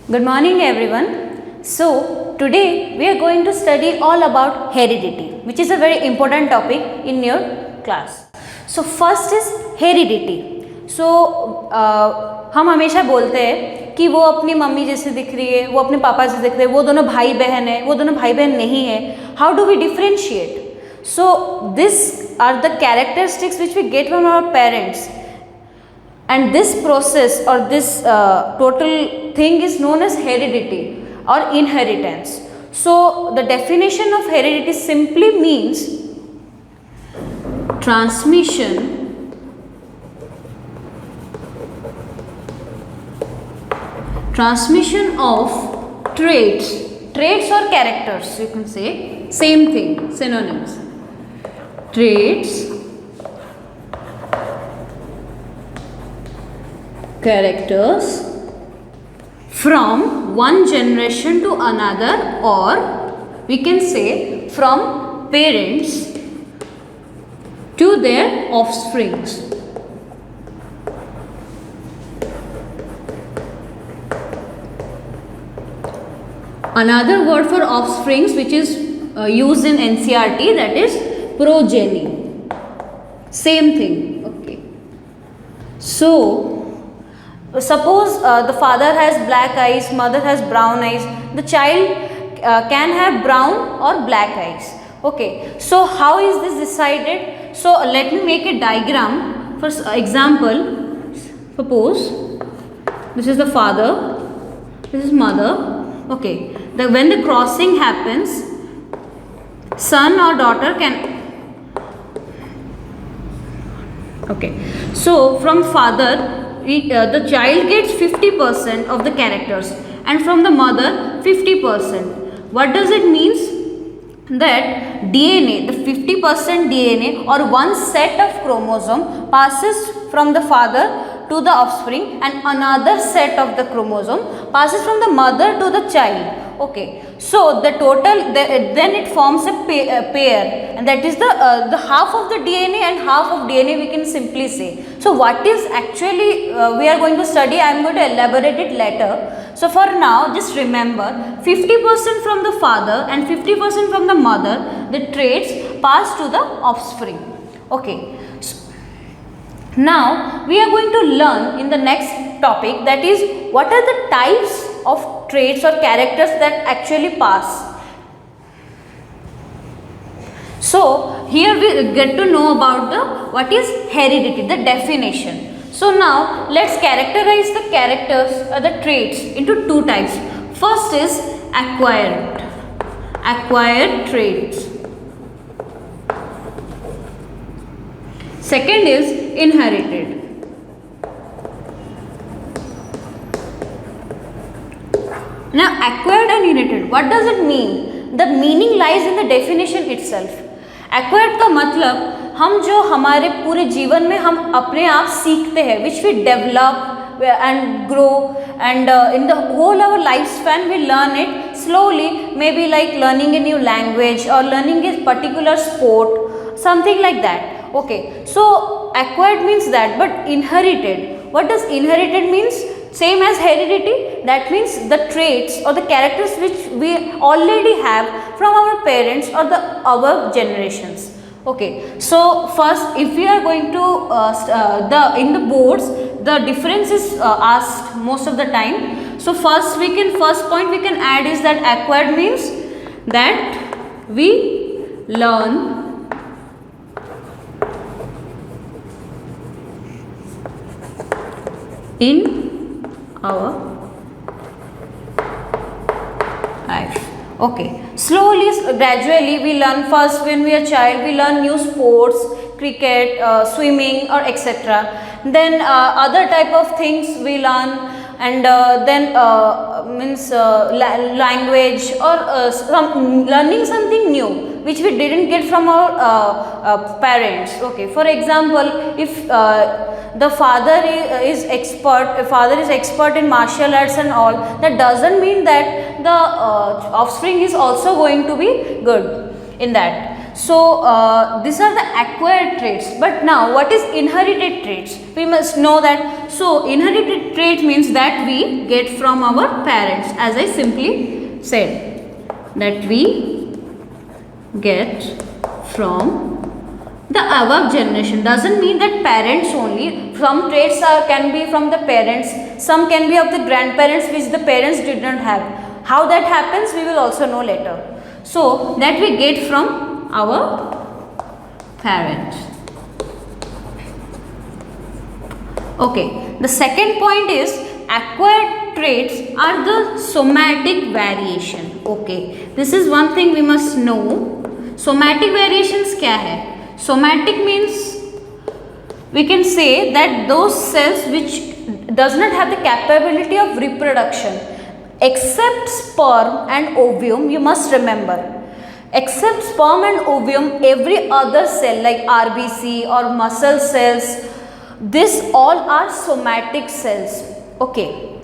Good morning everyone. So today we are going to study all about heredity, which is a very important topic in your class. So first is heredity. So हम हमेशा बोलते हैं कि वो अपनी mummy जैसे दिख रही है, वो अपने पापा जैसे दिख रहे हैं, वो दोनों भाई बहन है, वो दोनों भाई बहन नहीं है. How do we differentiate? So these are the characteristics which we get from our parents. And this process or this total thing is known as heredity or inheritance. So the definition of heredity simply means transmission of traits or characters, you can say, same thing, synonyms. Traits, characters from one generation to another, or we can say from parents to their offsprings. Another word for offsprings which is used in NCERT, that is progeny. Same thing. Okay. So suppose the father has black eyes, mother has brown eyes, the child can have brown or black eyes. Okay, so how is this decided? So let me make a diagram. For example, suppose this is the father, this is mother. Okay, when the crossing happens, son or daughter can. Okay, so from father, the child gets 50% of the characters and from the mother 50%. What does it mean? That DNA, the 50% DNA or one set of chromosome passes from the father to the offspring and another set of the chromosome passes from the mother to the child. Okay, so the total then it forms a pair, and that is the half of the DNA and half of DNA, we can simply say. So what is actually we are going to study, I am going to elaborate it later. So for now just remember 50% from the father and 50% from the mother, the traits pass to the offspring. Okay. Now we are going to learn in the next topic, that is what are the types of traits or characters that actually pass. So here we get to know about what is heredity, the definition. So now let's characterize the characters or the traits into two types. First is acquired traits. Second is inherited. Now acquired and inherited, what does it mean? The meaning lies in the definition itself. Acquired का मतलब हम जो हमारे पूरे जीवन में हम अपने आप सीखते हैं, which we develop and grow, and in the whole our lifespan we learn it slowly, maybe like learning a new language or learning a particular sport, something like that. Okay, so acquired means that, but inherited, what does inherited means? Same as heredity, that means the traits or the characters which we already have from our parents or our generations. Okay, so first if we are going to in the boards the difference is asked most of the time. So first point we can add is that acquired means that we learn in our life. Okay, slowly, gradually we learn. First when we are child we learn new sports, cricket, swimming or etc. Then other type of things we learn, and then language or learning something new which we didn't get from our parents. Okay, for example, if the father is expert in martial arts and all, that doesn't mean that the offspring is also going to be good in that. So these are the acquired traits. But now what is inherited traits? We must know that. So inherited trait means that we get from our parents, as I simply said, that we get from the above generation. Doesn't mean that parents only. Some traits can be from the parents, some can be of the grandparents which the parents did not have. How that happens we will also know later. So that we get from our parents. Okay, the second point is acquired traits are the somatic variation. Okay, this is one thing we must know. Somatic variations क्या है? Somatic means we can say that those cells which does not have the capability of reproduction except sperm and ovum, you must remember, except sperm and ovum, every other cell like RBC or muscle cells, this all are somatic cells. Okay,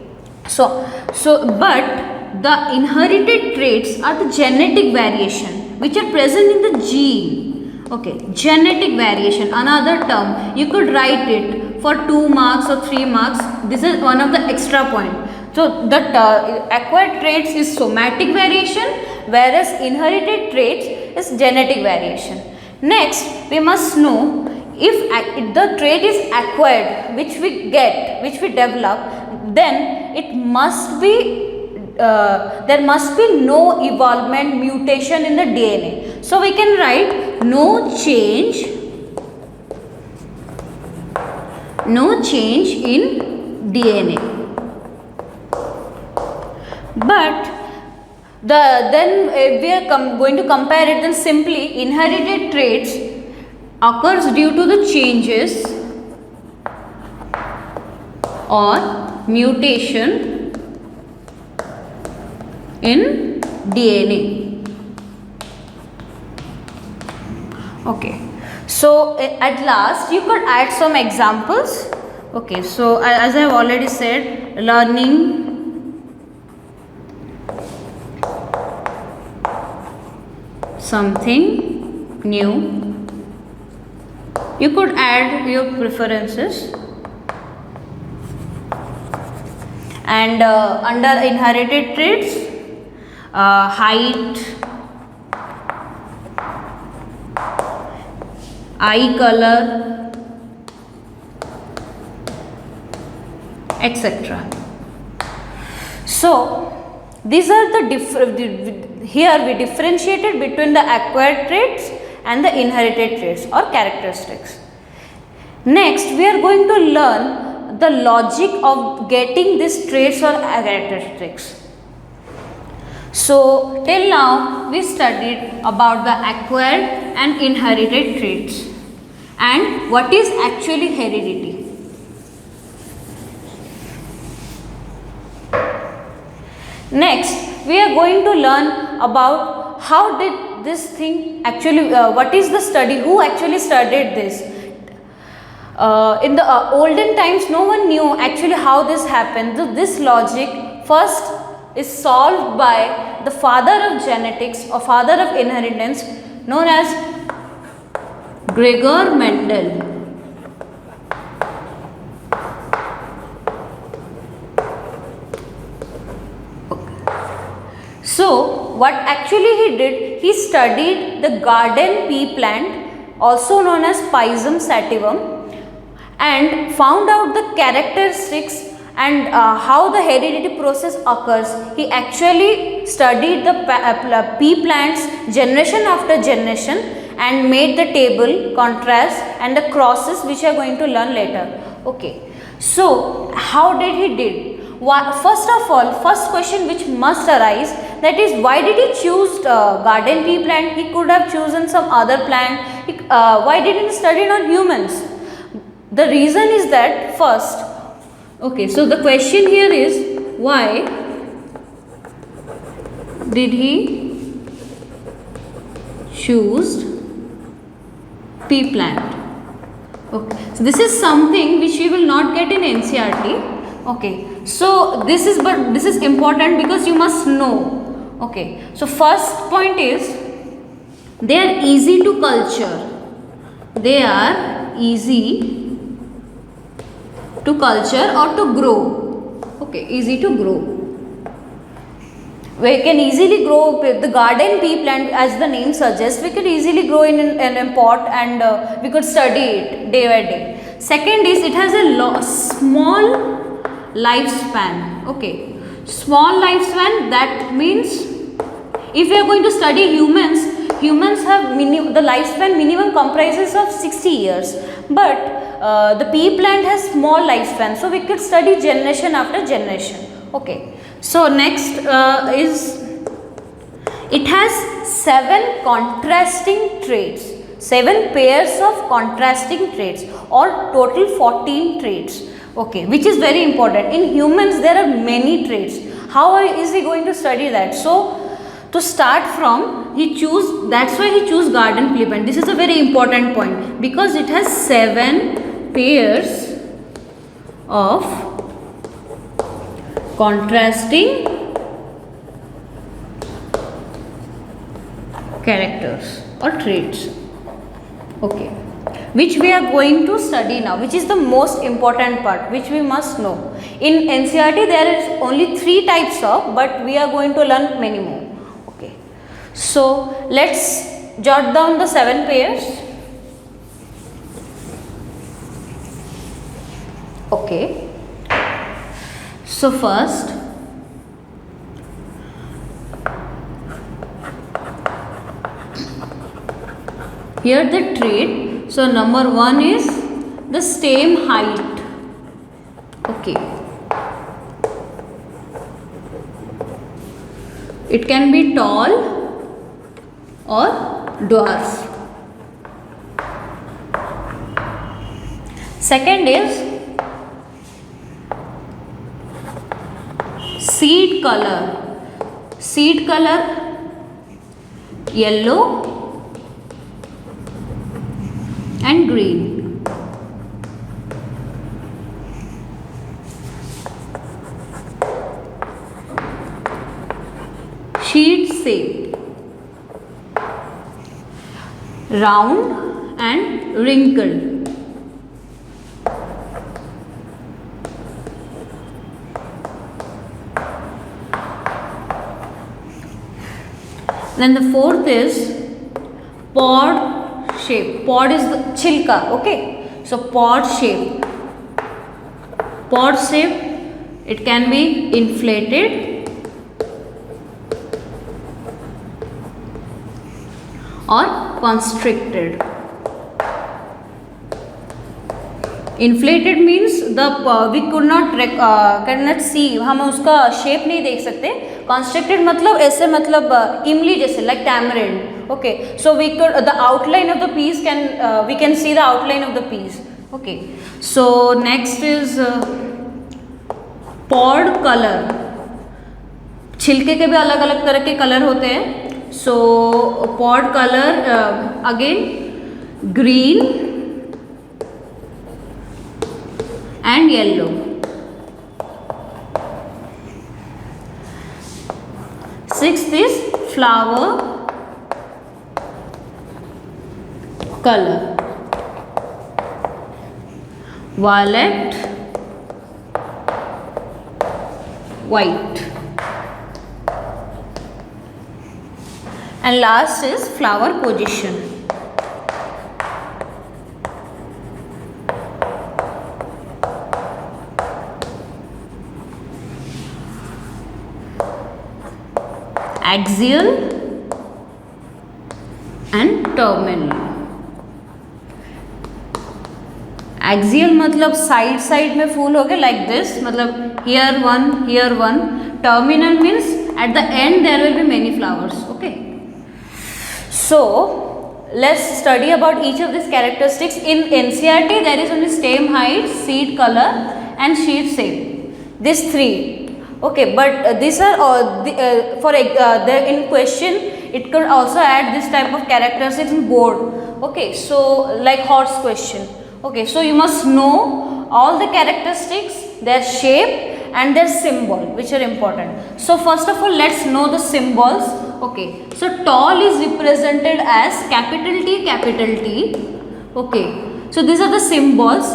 so but the inherited traits are the genetic variation which are present in the gene. Okay, genetic variation, another term, you could write it for 2 marks or 3 marks. This is one of the extra point. So the acquired traits is somatic variation, whereas inherited traits is genetic variation. Next we must know, if the trait is acquired, which we get, which we develop, then it must be there must be no evolvement, mutation in the DNA. So we can write no change in DNA. But then we are going to compare it, then simply inherited traits occurs due to the changes or mutation in DNA. Okay, so at last you could add some examples. Okay, so as I have already said, learning something new, you could add your preferences, and under inherited traits, height, eye color, etc. So these are the here we differentiated between the acquired traits and the inherited traits or characteristics. Next we are going to learn the logic of getting these traits or characteristics. So till now we studied about the acquired and inherited traits and what is actually heredity. Next we are going to learn about how did this thing actually, what is the study, who actually studied this. In the olden times no one knew actually how this happened. This logic first is solved by the father of genetics or father of inheritance known as Gregor Mendel. So what actually he did, he studied the garden pea plant, also known as Pisum sativum, and found out the characteristics and how the heredity process occurs. He actually studied the pea plants generation after generation and made the table, contrast and the crosses which we are going to learn later. Okay, so how did he did? First of all, first question which must arise, that is, why did he choose garden pea plant? He could have chosen some other plant. Why didn't he study on humans? The reason is that first, okay, so the question here is, why did he choose pea plant? Okay, so this is something which we will not get in NCERT. Okay, so this is important because you must know. Okay, so first point is, they are easy to culture, they are easy to culture or to grow. Okay, easy to grow. We can easily grow with the garden pea plant, as the name suggests. We could easily grow in a pot, and we could study it day by day. Second is it has a small lifespan. Okay, small lifespan, that means if we are going to study humans have the lifespan minimum comprises of 60 years, but the pea plant has small lifespan, so we could study generation after generation. Okay, so next is it has 7 contrasting traits, 7 pairs of contrasting traits, or total 14 traits. Okay, which is very important. In humans there are many traits. How is he going to study that? So to start from, that's why he choose garden pea plant. This is a very important point, because it has 7 pairs of contrasting characters or traits. Okay, which we are going to study now, which is the most important part, which we must know. In NCERT there is only 3 types of, but we are going to learn many more. Okay, so let's jot down the 7 pairs. Okay, so first, here the trait. So number 1 is the stem height. Okay, it can be tall or dwarf. Second is seed color. Seed color yellow and green. Sheet shape, round and wrinkled. Then the fourth is pod shape. Pod is the chilka. Okay, so pod shape. Pod shape, it can be inflated or constricted. Inflated means we could not can not see, हम उसका shape नहीं देख सकते. कॉन्स्ट्रक्टेड मतलब ऐसे, मतलब इमली जैसे, like tamarind. Okay, so we could the outline of the piece can, we can see the outline of the piece. Okay, so next is pod colour. छिलके के भी अलग अलग तरह के कलर होते हैं. So pod colour again green and yellow. Sixth is flower color, violet, white, and last is flower position. Axial and terminal. Axial मतलब साइड साइड में फूल हो गए, लाइक दिस, मतलब here one, here one. Terminal means at the end there will be many flowers. Okay, so let's study about each of these characteristics. In NCERT there is only stem height, seed color and sheet shape, these 3. Okay, but these are all in question it could also add this type of characteristics in board. Okay, so like horse question. Okay, so you must know all the characteristics, their shape and their symbol which are important. So first of all, let's know the symbols. Okay, so tall is represented as capital T, capital T. Okay, so these are the symbols.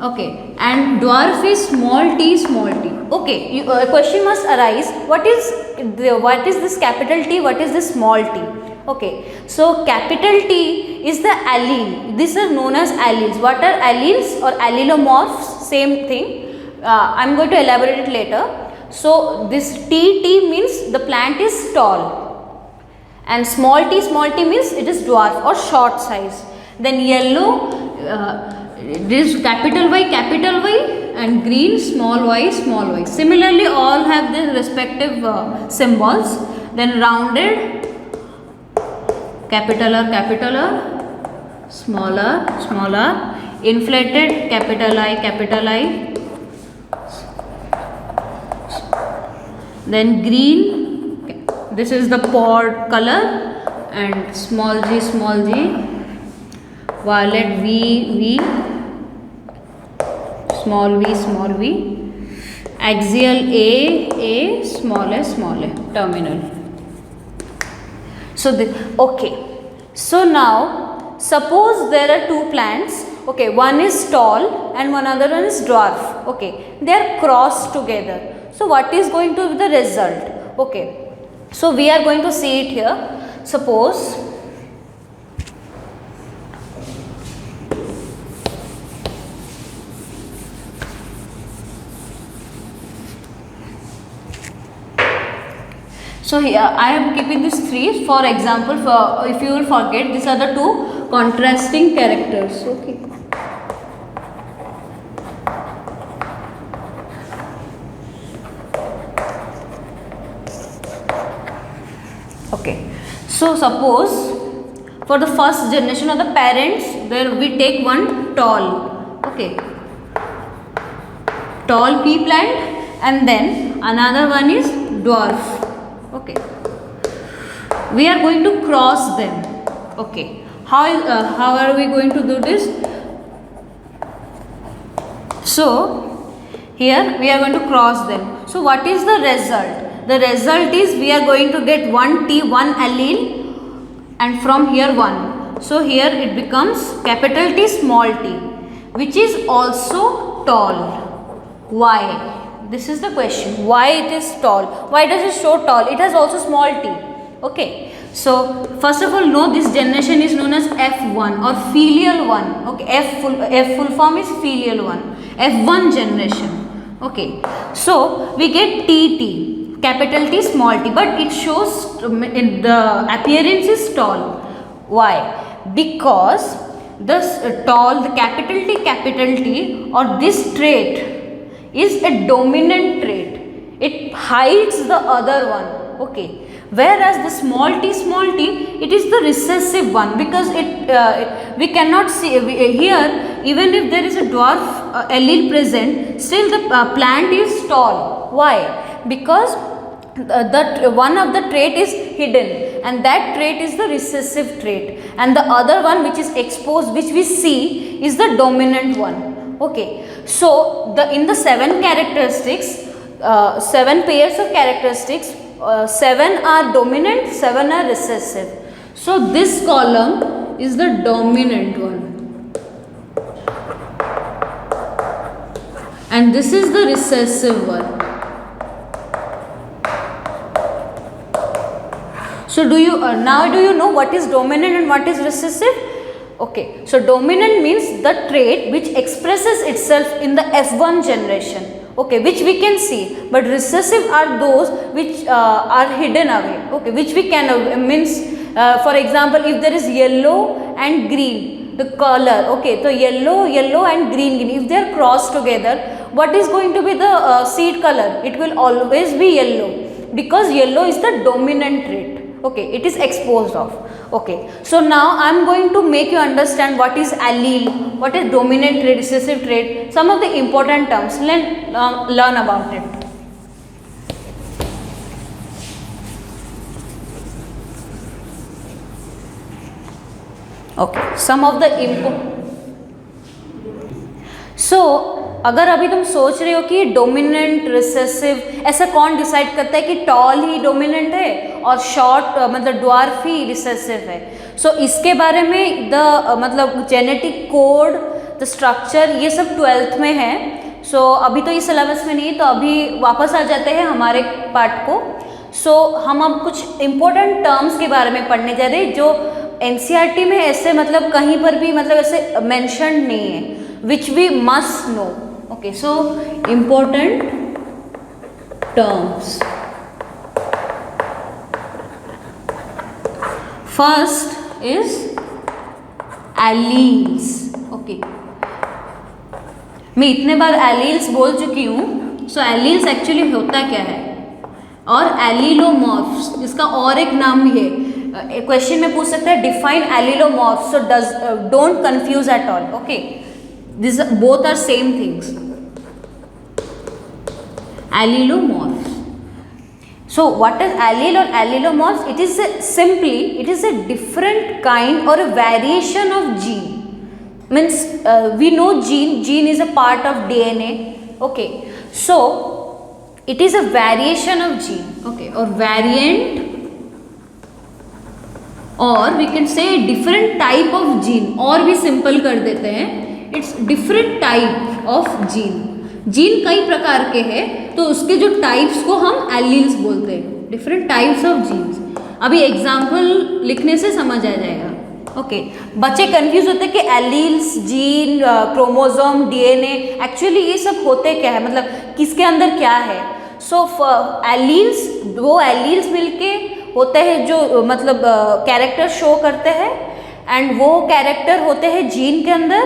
Okay, and dwarf is small t, small t. Okay, a question must arise, what is this capital T, what is this small t? Okay, so capital T is the allele. These are known as alleles. What are alleles or allelomorphs? Same thing. I am going to elaborate it later. So this T means the plant is tall, and small t means it is dwarf or short size. Then yellow, this capital Y, and green, small y, small y. Similarly, all have their respective symbols. Then rounded, capital R, smaller, inflated, capital I. Then green, this is the pod color, and small g, violet, V, small v, axial A, small a, terminal. So okay, so now suppose there are two plants. Okay, one is tall and one other one is dwarf. Okay, they are crossed together. So what is going to be the result? Okay, so we are going to see it here. Suppose so here I am keeping these three for example. For if you will forget, these are the two contrasting characters. Okay. Okay. So suppose for the first generation of the parents, there we take one tall. Okay. Tall pea plant, and then another one is dwarf. Okay, we are going to cross them. Okay, how are we going to do this? So here we are going to cross them. So what is the result? The result is we are going to get one T, one allele, and from here one. So here it becomes capital T, small t, which is also tall. Why? This is the question. Why it is tall? Why does it show tall? It has also small t. Okay. So first of all, know this generation is known as F1 or filial one. Okay. F full form is filial one. F1 generation. Okay. So we get TT, capital T, small t, but it shows in the appearance is tall. Why? Because this tall, the capital T or this trait is a dominant trait. It hides the other one. Okay. Whereas the small t, it is the recessive one, because we cannot see here, even if there is a dwarf allele present, still the plant is tall. Why? Because that one of the trait is hidden, and that trait is the recessive trait, and the other one which is exposed, which we see, is the dominant one. Okay, so in the 7 characteristics, 7 pairs of characteristics, 7 are dominant, 7 are recessive. So this column is the dominant one, and this is the recessive one. So do you know what is dominant and what is recessive? Okay, so dominant means the trait which expresses itself in the F1 generation, okay, which we can see, but recessive are those which are hidden away, okay, which we can means for example, if there is yellow and green, the color, okay, so yellow and green, if they are crossed together, what is going to be the seed color? It will always be yellow, because yellow is the dominant trait. Okay, it is exposed of. Okay, so now I am going to make you understand what is allele, what is dominant trait, recessive trait, some of the important terms. Learn about it. Okay, some of the So अगर अभी तुम सोच रहे हो कि dominant recessive, ऐसा कौन decide करता है कि टॉल ही डोमिनेंट है और शॉर्ट मतलब ड्वार्फ ही रिसेसिव है? सो इसके बारे में मतलब जेनेटिक कोड, द स्ट्रक्चर, ये सब 12th में है। सो अभी तो इस सिलेबस में नहीं, तो अभी वापस आ जाते हैं हमारे पार्ट को। सो हम अब कुछ इम्पोर्टेंट टर्म्स के बारे में पढ़ने जा रहे हैं जो एनसीईआरटी में ऐसे मतलब कहीं पर भी मतलब ऐसे मेंशन नहीं है, which we must know. Okay, so important terms. First is alleles. Okay, मैं इतने बार एलील्स बोल चुकी हूँ। सो एलील्स एक्चुअली होता क्या है, और एलिलोमॉर्फ्स, इसका और एक नाम भी है। क्वेश्चन में पूछ सकता है define allelomorphs, so don't confuse at all. Okay, this both are same things. Allelomorphs, so what is allele or allelomorphs? It is a different kind or a variation of gene. Means we know gene is a part of DNA. Okay, so it is a variation of gene. Okay, or variant, or we can say different type of gene, और भी simple कर देते हैं, it's different type of gene. Gene कई प्रकार के हैं, तो उसके जो टाइप्स को हम एलील्स बोलते हैं, डिफरेंट टाइप्स ऑफ जीन्स। अभी एग्जाम्पल लिखने से समझ आ जाएगा। ओके, बच्चे कंफ्यूज होते हैं कि alleles, gene, chromosome, DNA, actually ये सब होते क्या है, मतलब किसके अंदर क्या है। सो एलील्स, वो एलील्स मिलके होते हैं जो मतलब कैरेक्टर शो करते हैं, एंड वो कैरेक्टर होते हैं जीन के अंदर।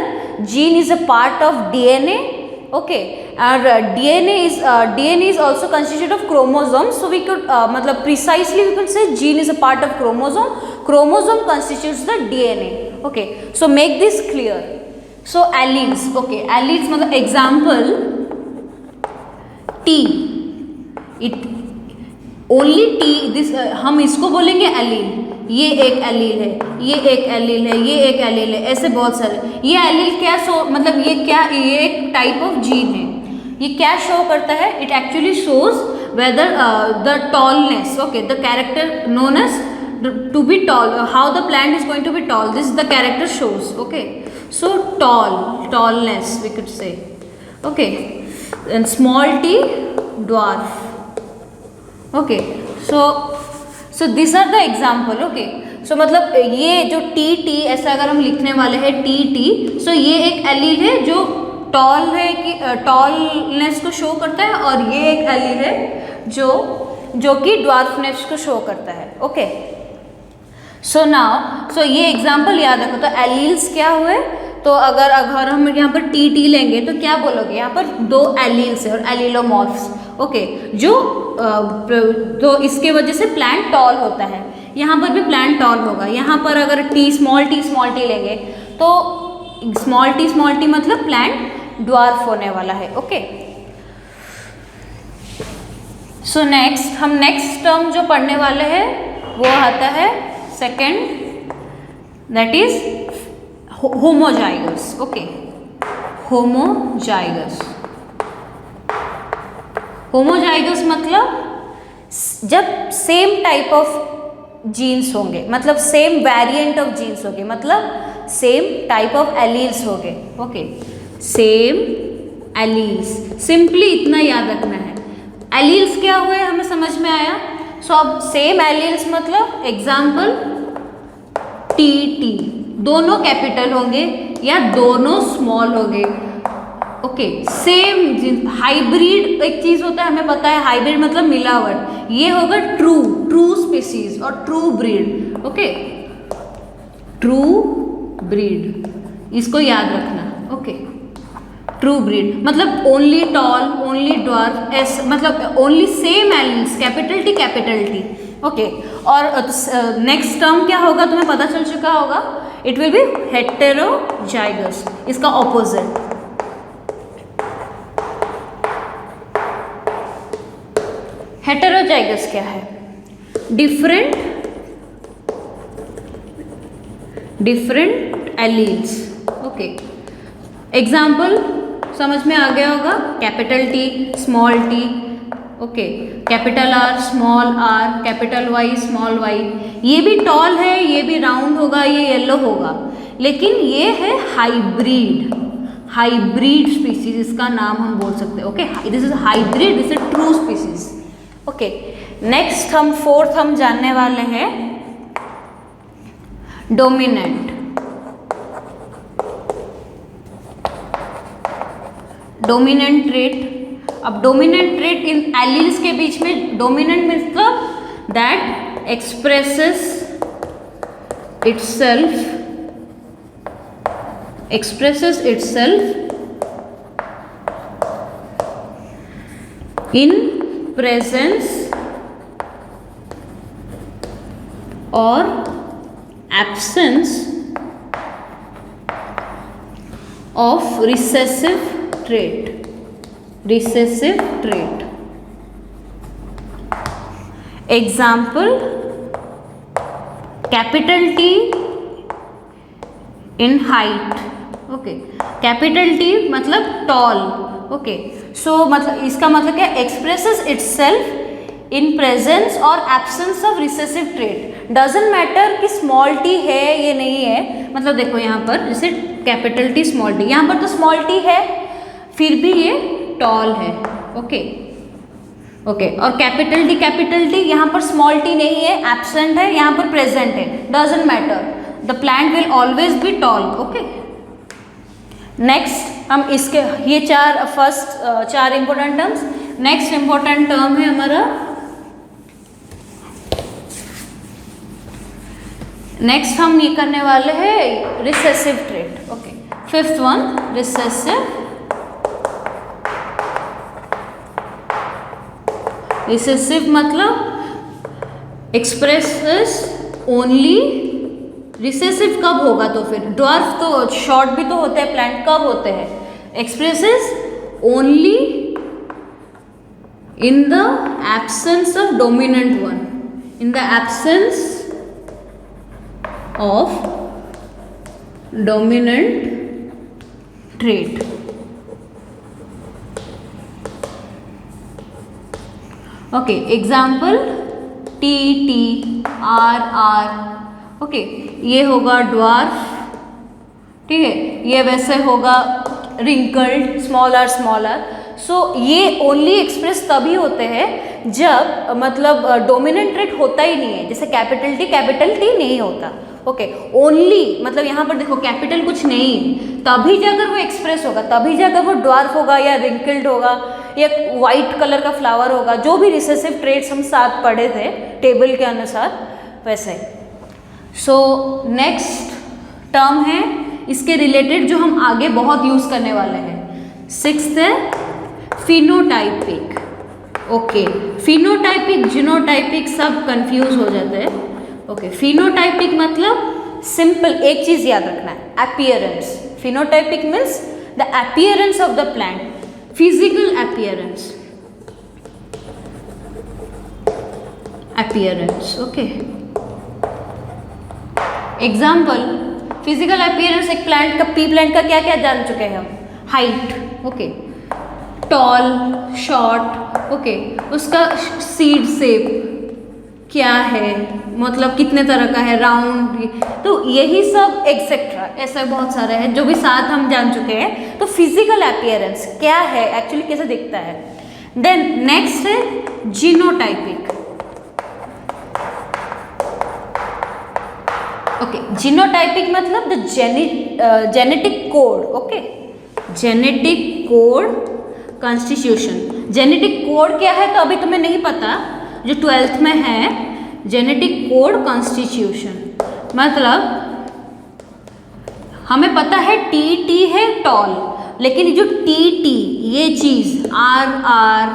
Gene is a part of DNA. Okay, and DNA is also constituted of chromosomes. So we could मतलब precisely we could say gene is a part of chromosome. Chromosome constitutes the DNA. Okay, so make this clear. So alleles. Okay, alleles मतलब example T. It only T. This हम इसको बोलेंगे allele. ये एक allele है, ये एक allele है, ये एक एलील है, ऐसे बहुत सारे। ये एलील क्या मतलब ये एक टाइप ऑफ जीन है। ये क्या शो करता है? It actually shows whether the tallness, okay, the character known as to be tall, how the plant is going to be tall, this the character shows. Okay, so tallness we could say. Okay, and small T dwarf. Okay, so this are the example. Okay, so मतलब ये जो T ऐसा अगर हम लिखने वाले हैं T, सो ये एक एलील है जो टॉल है कि टॉलनेस को शो करता है, और ये एक एलील है जो कि ड्वार्फनेस को शो करता है। ओके, सो नाउ सो ये एग्जाम्पल याद रखो। तो एलील्स क्या हुए, तो अगर हम यहाँ पर टी लेंगे तो क्या बोलोगे, यहाँ पर दो एलील्स है और एलिलोमॉर्फ्स। ओके, जो तो इसके वजह से प्लांट टॉल होता है। यहाँ पर भी प्लांट टॉल होगा। यहाँ पर अगर स्मॉल टी लेंगे तो स्मॉल टी मतलब प्लांट ड्वार्फ होने वाला है। ओके, सो हम नेक्स्ट टर्म जो पढ़ने वाले हैं वो आता है second, that is homozygous. Okay, homozygous मतलब जब सेम टाइप ऑफ जीन्स होंगे, मतलब सेम वेरिएंट ऑफ जीन्स होंगे, मतलब सेम टाइप ऑफ एलील्स होंगे। ओके, सेम एलील्स, सिंपली इतना याद रखना है। एलील्स क्या हुए हमें समझ में आया। सो अब सेम एलील्स मतलब एग्जाम्पल टी, दोनों कैपिटल होंगे या दोनों स्मॉल होंगे। ओके, सेम हाइब्रिड एक चीज होता है, हमें पता है हाइब्रिड मतलब मिलावट। ये होगा ट्रू स्पीसीज और true breed. Okay, true breed, इसको याद रखना। ओके, ट्रू ब्रीड मतलब only tall, only dwarf, as मतलब only same alleles, capital T. Okay, और नेक्स्ट टर्म क्या होगा तुम्हें पता चल चुका होगा, इट विल बी हेटेरोजाइगस, इसका ऑपोजिट। हेटेरोजाइगस क्या है? Different alleles. ओके, एग्जाम्पल समझ में आ गया होगा, capital T small T, okay, capital R small R, capital Y small Y. ये भी टॉल है, ये भी राउंड होगा, ये येलो होगा, लेकिन ये है हाइब्रिड, हाइब्रिड स्पीसीज इसका नाम हम बोल सकते हैं। Okay, this is hybrid, this is true species. Okay, next हम फोर्थ हम जानने वाले हैं डोमिनेंट। Dominant trait. अब डोमिनेंट ट्रेट इन एलील्स के बीच में डोमिनेंट मतलब that expresses itself in presence or absence of recessive trait। Example, capital T in height. Okay, capital T मतलब टॉल। ओके, सो मतलब इसका मतलब क्या, एक्सप्रेसेस इटसेल्फ इन प्रेजेंस और absence of recessive trait. Doesn't matter कि small T है ये नहीं है, मतलब देखो यहाँ पर जैसे कैपिटल टी स्मॉल टी, यहाँ पर तो स्मॉल टी है फिर भी ये टॉल है। ओके, और कैपिटल टी यहाँ पर स्मॉल टी नहीं है, एब्सेंट है, यहाँ पर प्रेजेंट है, doesn't matter, the plant will always be toll. Okay, next हम इसके ये चार important terms. Next important term है हमारा, नेक्स्ट हम ये करने वाले हैं recessive trait. Okay, fifth one recessive मतलब एक्सप्रेसेस ओनली। रिसेसिव कब होगा, तो फिर ड्वार्फ तो शॉर्ट भी तो होते हैं प्लांट, कब होते हैं, expresses only in the absence of dominant one, in the absence of dominant trait. Okay, example T T, R R. Okay, ये होगा ड्वार्फ, ठीक है, ये वैसे होगा रिंकल्ड, स्मॉल आर। सो ये ओनली एक्सप्रेस तभी होते हैं जब मतलब डोमिनेंट ट्रेट होता ही नहीं है, जैसे कैपिटल टी नहीं होता। ओके, ओनली मतलब यहाँ पर देखो कैपिटल कुछ नहीं, तभी जाकर वो एक्सप्रेस होगा, तभी जाकर वो ड्वार्फ होगा या रिंकल्ड होगा या वाइट कलर का फ्लावर होगा, जो भी रिसेसिव ट्रेट्स हम साथ पढ़े थे टेबल के अनुसार वैसे। सो नेक्स्ट टर्म है इसके रिलेटेड जो हम आगे बहुत यूज करने वाले हैं, सिक्स्थ है फिनोटाइपिक। ओके, फिनोटाइपिक जीनोटाइपिक सब कंफ्यूज हो जाते हैं। ओके, फिनोटाइपिक मतलब सिंपल एक चीज याद रखना है, appearance. Phenotypic means the appearance of the plant, physical appearance. Okay, example physical appearance एक प्लांट का, पी प्लांट का क्या क्या जान चुके हैं हम, height, okay, tall, short, okay, उसका सीड शेप क्या है, मतलब कितने तरह का है, राउंड, तो यही सब एक्सेट्रा ऐसा बहुत सारे हैं जो भी साथ हम जान चुके हैं। तो फिजिकल अपीयरेंस क्या है, एक्चुअली कैसे दिखता है। देन नेक्स्ट है जीनोटाइपिक। ओके, जीनोटाइपिक मतलब the genetic code. Okay, genetic code constitution. Genetic code क्या है तो अभी तुम्हें नहीं पता, जो 12th में है, जेनेटिक कोड कॉन्स्टिट्यूशन मतलब हमें पता है टी है टॉल, लेकिन जो टी ये चीज आर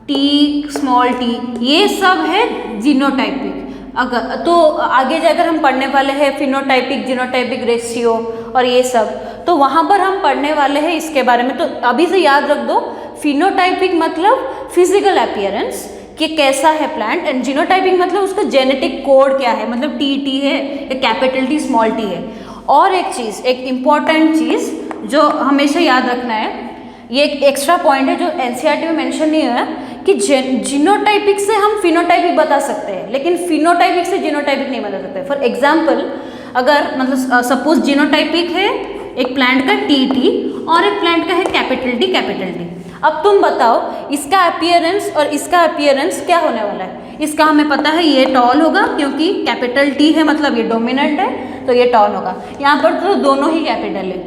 टी स्मॉल टी ये सब है जीनोटाइपिक। अगर तो आगे जाकर हम पढ़ने वाले हैं फिनोटाइपिक जीनोटाइपिक रेशियो और ये सब, तो वहाँ पर हम पढ़ने वाले हैं इसके बारे में। तो अभी से याद रख दो, फिनोटाइपिक मतलब फिजिकल अपीयरेंस कि कैसा है प्लांट, एंड जीनोटाइपिक मतलब उसका जेनेटिक कोड क्या है, मतलब टी है या कैपिटल टी स्मॉल टी है। और एक चीज़, एक इम्पॉर्टेंट चीज़ जो हमेशा याद रखना है, ये एक एक्स्ट्रा पॉइंट है जो एनसीईआरटी में मेंशन नहीं है कि जीनोटाइपिक से हम फिनोटाइपिक बता सकते हैं, लेकिन फिनोटाइपिक से जीनोटाइपिक नहीं बता सकते। फॉर एग्जाम्पल, अगर मतलब सपोज जीनोटाइपिक है एक प्लांट का टी और एक प्लांट का है कैपिटल टी। अब तुम बताओ इसका अपीयरेंस और इसका अपीयरेंस क्या होने वाला है। इसका हमें पता है ये टॉल होगा क्योंकि कैपिटल टी है, मतलब ये डोमिनेंट है तो ये टॉल होगा। यहाँ पर तो दोनों ही कैपिटल है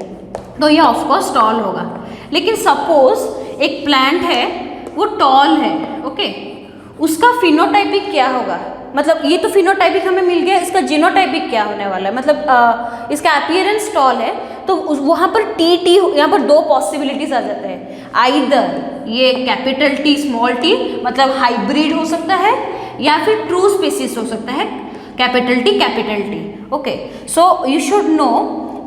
तो ये ऑफकोर्स टॉल होगा। लेकिन सपोज एक प्लांट है वो टॉल है, ओके, उसका फिनोटाइपिक क्या होगा, मतलब ये तो फिनोटाइपिक हमें मिल गया, इसका जीनोटाइपिक क्या होने वाला है, मतलब इसका अपीयरेंस टॉल है तो वहाँ पर टी यहाँ पर दो पॉसिबिलिटीज आ जाते हैं। आइदर ये कैपिटल टी स्मॉल टी मतलब हाइब्रिड हो सकता है या फिर ट्रू स्पीसीज हो सकता है capital T. Okay, so you should know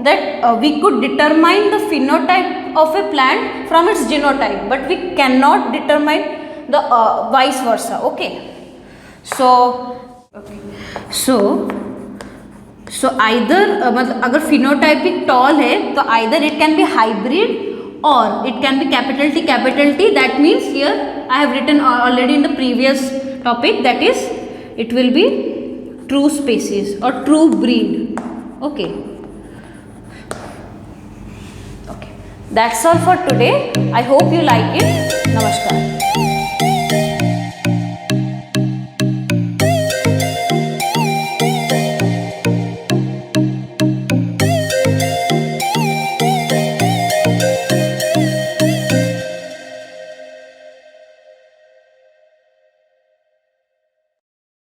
that we could determine the phenotype of a plant from its genotype, but we cannot determine the vice versa. Okay, so either मतलब अगर phenotypic tall है तो either it can be hybrid or it can be capital T. That means here I have written already in the previous topic, that is it will be true species or true breed. Okay. That's all for today. I hope you like it. Namaskar.